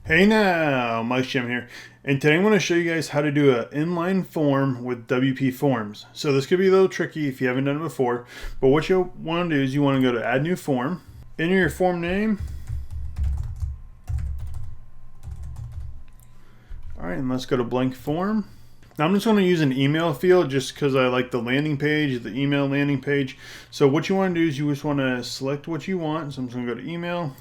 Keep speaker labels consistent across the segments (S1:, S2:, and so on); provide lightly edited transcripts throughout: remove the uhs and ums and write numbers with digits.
S1: Hey now, Mike Shamon here, and today I'm going to show you guys how to do an inline form with WP Forms. So this could be a little tricky if you haven't done it before, but what you want to do is you want to go to Add New Form, enter your form name. Alright, and let's go to Blank Form. Now I'm just going to use an email field just because I like the landing page, the email landing page. So what you want to do is you just want to select what you want. So I'm just going to go to Email.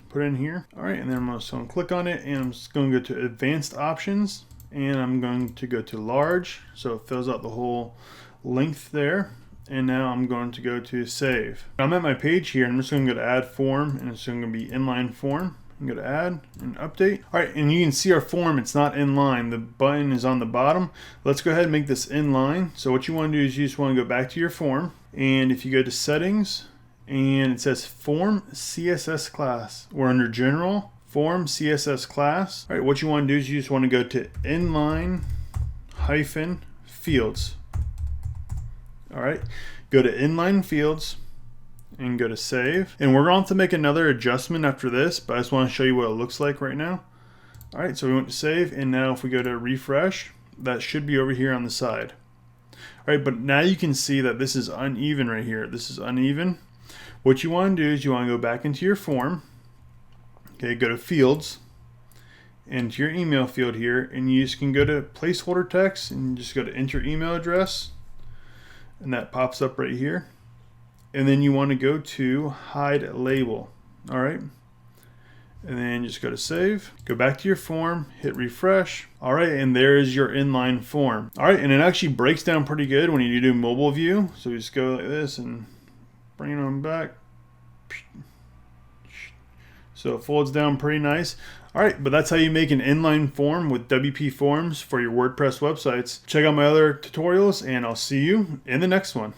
S1: Put it in here. All right, and then I'm just going to click on it, and I'm just going to go to Advanced Options, and I'm going to go to Large, so it fills out the whole length there. And now I'm going to go to Save. I'm at my page here, and I'm just going to go to Add Form, and it's going to be Inline Form. I'm going to Add and Update. All right, and you can see our form, it's not inline. The button is on the bottom. Let's go ahead and make this inline. So what you want to do is you just want to go back to your form, and if you go to Settings, and it says Form CSS Class. We're under General, Form CSS Class. All right, what you want to do is you just want to go to Inline hyphen Fields. All right, go to Inline Fields and go to Save. And we're going to make another adjustment after this, but I just want to show you what it looks like right now. All right, so we went to Save, and now if we go to Refresh, that should be over here on the side. All right, but now you can see that this is uneven right here. This is uneven. What you want to do is you want to go back into your form, okay, go to Fields, and to your email field here, and you just can go to Placeholder Text, and just go to Enter Email Address, and that pops up right here. And then you want to go to Hide Label, all right? And then just go to Save, go back to your form, hit Refresh. All right, and there is your inline form. All right, and it actually breaks down pretty good when you do mobile view. So you just go like this and bring it on back. So it folds down pretty nice. All right, but that's how you make an inline form with WP Forms for your WordPress websites. Check out my other tutorials, and I'll see you in the next one.